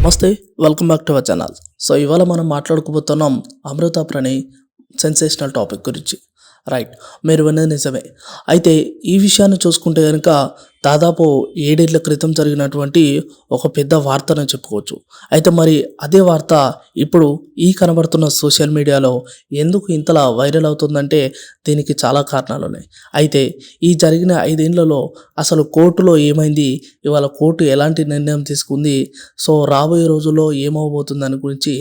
నమస్తే. Welcome back to our channel. So ఇవాళ మనం మాట్లాడుకోబోతున్నాం అమృత ప్రణయ్ సెన్సేషనల్ టాపిక్ గురించి. రైట్, మీరు విన్నది నిజమే. అయితే ఈ విషయాన్ని చూసుకుంటే కనుక దాదాపు 7 ఏళ్ల క్రితం జరిగినటువంటి ఒక పెద్ద వార్తనే చెప్పుకోవచ్చు. అయితే మరి అదే వార్త ఇప్పుడు ఈ కనబడుతున్న సోషల్ మీడియాలో ఎందుకు ఇంతలా వైరల్ అవుతుందంటే దీనికి చాలా కారణాలు ఉన్నాయి. అయితే ఈ జరిగిన 5 ఏళ్లలో అసలు కోర్టులో ఏమైంది, ఇవాళ కోర్టు ఎలాంటి నిర్ణయం తీసుకుంది, సో రాబోయే రోజుల్లో ఏమవబోతుంది దాని గురించి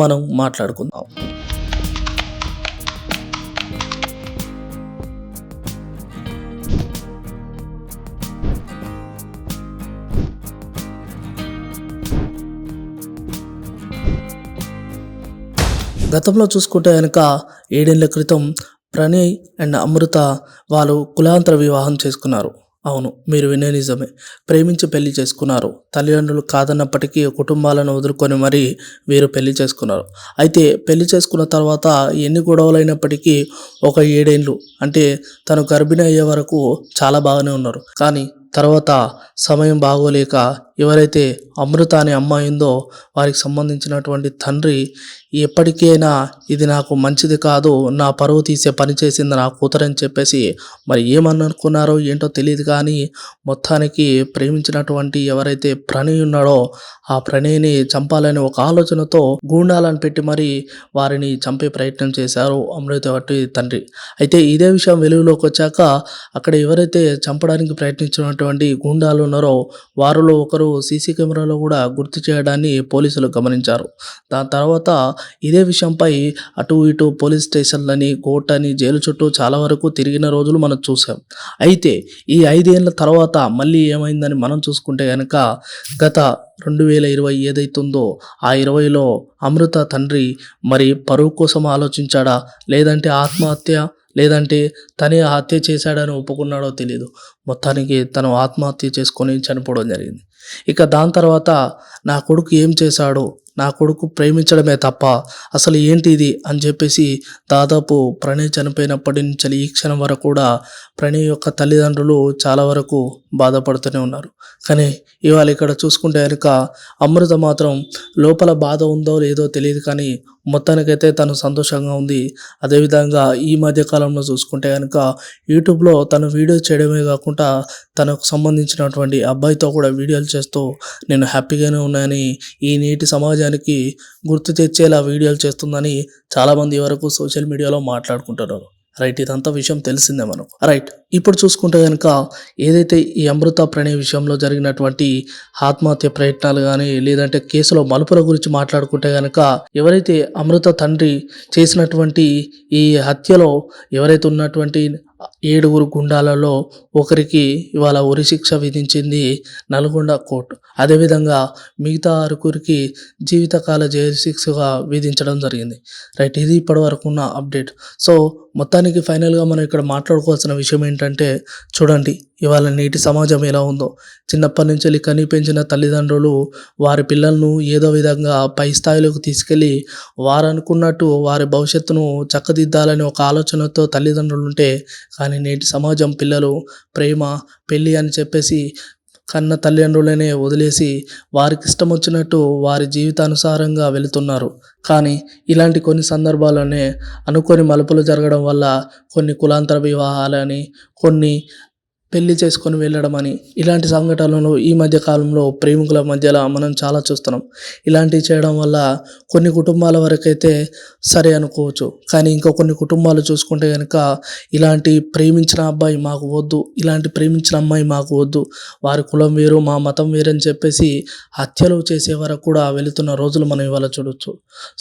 మనం మాట్లాడుకుందాం. గతంలో చూసుకుంటే కనుక 7 ఏళ్ల క్రితం ప్రణయ్ అండ్ అమృత వాళ్ళు కులాంతర వివాహం చేసుకున్నారు. అవును, మీరు వినే నిజమే. ప్రేమించి పెళ్లి చేసుకున్నారు. తల్లిదండ్రులు కాదన్నప్పటికీ కుటుంబాలను వదులుకొని మరీ వీరు పెళ్లి చేసుకున్నారు. అయితే పెళ్లి చేసుకున్న తర్వాత ఎన్ని గొడవలైనప్పటికీ ఒక 7 ఏళ్ళు అంటే తను గర్భిణి అయ్యే వరకు చాలా బాగానే ఉన్నారు. కానీ తర్వాత సమయం బాగోలేక ఎవరైతే అమృత అనే అమ్మాయి ఉందో వారికి సంబంధించినటువంటి తండ్రి ఎప్పటికైనా ఇది నాకు మంచిది కాదు, నా పరువు తీసే పని చేసింది నా కూతురని చెప్పేసి మరి ఏమనుకున్నారో ఏంటో తెలియదు. కానీ మొత్తానికి ప్రేమించినటువంటి ఎవరైతే ప్రణయ్ ఉన్నాడో ఆ ప్రణయ్ని చంపాలని ఒక ఆలోచనతో గూండాలను పెట్టి మరి వారిని చంపే ప్రయత్నం చేశారు అమృత వాటి తండ్రి. అయితే ఇదే విషయం వెలుగులోకి వచ్చాక అక్కడ ఎవరైతే చంపడానికి ప్రయత్నించినటువంటి గూండాలు ఉన్నారో వారిలో ఒకరు సీసీ కెమెరాలో కూడా గుర్తు చేయడాన్ని పోలీసులు గమనించారు. దాని తర్వాత ఇదే విషయంపై అటు ఇటు పోలీస్ స్టేషన్లని, కోర్టు అని, జైలు చుట్టూ చాలా వరకు తిరిగిన రోజులు మనం చూసాం. అయితే ఈ 5 ఏళ్ల తర్వాత మళ్ళీ ఏమైందని మనం చూసుకుంటే కనుక గత 2020 ఏదైతుందో ఆ 20లో అమృత తండ్రి మరి పరువు కోసం ఆలోచించాడా, లేదంటే ఆత్మహత్య, లేదంటే తనే హత్య చేశాడని ఒప్పుకున్నాడో తెలియదు. మొత్తానికి తను ఆత్మహత్య చేసుకొని చనిపోవడం జరిగింది. ఇక దాని తర్వాత నా కొడుకు ఏం చేశాడు, నా కొడుకు ప్రేమించడమే తప్ప అసలు ఏంటి ఇది అని చెప్పేసి దాదాపు ప్రణయ్ చనిపోయినప్పటి నుంచి ఈ క్షణం వరకు కూడా ప్రణయ్ యొక్క తల్లిదండ్రులు చాలా వరకు బాధపడుతూనే ఉన్నారు. కానీ ఇవాళ ఇక్కడ చూసుకుంటే కనుక అమృత మాత్రం లోపల బాధ ఉందో లేదో తెలియదు, కానీ మొత్తానికైతే తను సంతోషంగా ఉంది. అదేవిధంగా ఈ మధ్య కాలంలో చూసుకుంటే కనుక యూట్యూబ్లో తను వీడియో చేయడమే కాకుండా తనకు సంబంధించినటువంటి అబ్బాయితో కూడా వీడియోలు చేస్తూ నేను హ్యాపీగానే ఉన్నానని, ఈ నేటి సమాజానికి గుర్తు తెచ్చేలా వీడియోలు చేస్తుందని చాలామంది వరకు సోషల్ మీడియాలో మాట్లాడుకుంటున్నారు. రైట్, ఇదంతా విషయం తెలిసిందే మనకు. రైట్, ఇప్పుడు చూసుకుంటే కనుక ఏదైతే ఈ అమృత ప్రణయ్ విషయంలో జరిగినటువంటి ఆత్మహత్య ప్రయత్నాలు కానీ, లేదంటే కేసులో మలుపుల గురించి మాట్లాడుకుంటే కనుక ఎవరైతే అమృత తండ్రి చేసినటువంటి ఈ హత్యలో ఎవరైతే ఉన్నటువంటి 7 గుండాలలో ఒకరికి ఇవాళ ఉరిశిక్ష విధించింది నల్గొండ కోర్టు. అదేవిధంగా మిగతా 6 జీవితకాల జైలు శిక్షగా విధించడం జరిగింది. రైట్, ఇది ఇప్పటి వరకు ఉన్న అప్డేట్. సో మొత్తానికి ఫైనల్గా మనం ఇక్కడ మాట్లాడుకోవాల్సిన విషయం ఏంటంటే చూడండి, ఇవాళ నేటి సమాజం ఎలా ఉందో. చిన్నప్పటి నుంచి వెళ్ళి కని పెంచిన తల్లిదండ్రులు వారి పిల్లలను ఏదో విధంగా పై స్థాయిలోకి తీసుకెళ్ళి వారు అనుకున్నట్టు వారి భవిష్యత్తును చక్కదిద్దాలని ఒక ఆలోచనతో తల్లిదండ్రులు ఉంటే, కానీ నేటి సమాజం పిల్లలు ప్రేమ పెళ్ళి అని చెప్పేసి కన్న తల్లిదండ్రులనే వదిలేసి వారికి ఇష్టం వచ్చినట్టు వారి జీవితానుసారంగా వెళుతున్నారు. కానీ ఇలాంటి కొన్ని సందర్భాల్లోనే అనుకోని మలుపులు జరగడం వల్ల కొన్ని కులాంతర వివాహాలని, కొన్ని పెళ్లి చేసుకొని వెళ్ళడం అని, ఇలాంటి సంఘటనలు ఈ మధ్య కాలంలో ప్రేమికుల మధ్యలో మనం చాలా చూస్తున్నాం. ఇలాంటివి చేయడం వల్ల కొన్ని కుటుంబాల వరకైతే సరే అనుకోవచ్చు, కానీ ఇంకా కొన్ని కుటుంబాలు చూసుకుంటే కనుక ఇలాంటి ప్రేమించిన అబ్బాయి మాకు వద్దు, ఇలాంటి ప్రేమించిన అమ్మాయి మాకు వద్దు, వారి కులం వేరు మా మతం వేరు అని చెప్పేసి హత్యలు చేసే వరకు కూడా వెళుతున్న రోజులు మనం ఇవాళ చూడొచ్చు.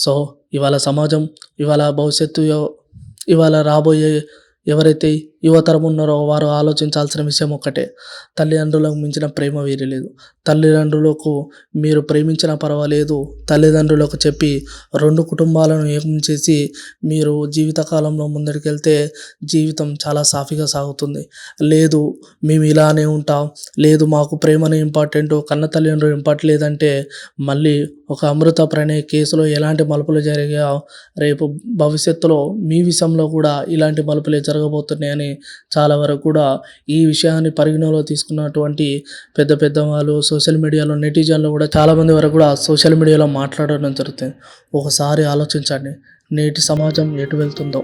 సో ఇవాళ సమాజం, ఇవాళ భవిష్యత్తు, ఇవాళ రాబోయే ఎవరైతే యువతరం ఉన్నారో వారు ఆలోచించాల్సిన విషయం ఒక్కటే, తల్లిదండ్రులకు మించిన ప్రేమ వేరే లేదు. తల్లిదండ్రులకు మీరు ప్రేమించినా పర్వాలేదు, తల్లిదండ్రులకు చెప్పి 2 కుటుంబాలను ఏకం చేసి మీరు జీవితకాలంలో ముందడికెళ్తే జీవితం చాలా సాఫీగా సాగుతుంది. లేదు మేము ఇలానే ఉంటాం, లేదు మాకు ప్రేమనే ఇంపార్టెంట్, కన్న తల్లిదండ్రులు ఇంపార్టెంట్ లేదంటే మళ్ళీ ఒక అమృత ప్రణయ్ కేసులో ఎలాంటి మలుపులు జరిగాయో రేపు భవిష్యత్తులో మీ విషయంలో కూడా ఇలాంటి మలుపులే జరగబోతున్నాయని చాలా వరకు కూడా ఈ విషయాన్ని పరిగణలో తీసుకున్నటువంటి పెద్ద పెద్ద వాళ్ళు సోషల్ మీడియాలో నెటిజన్లు కూడా చాలామంది వరకు కూడా సోషల్ మీడియాలో మాట్లాడడం జరుగుతుంది. ఒకసారి ఆలోచించండి, నేటి సమాజం ఎటు వెళ్తుందో.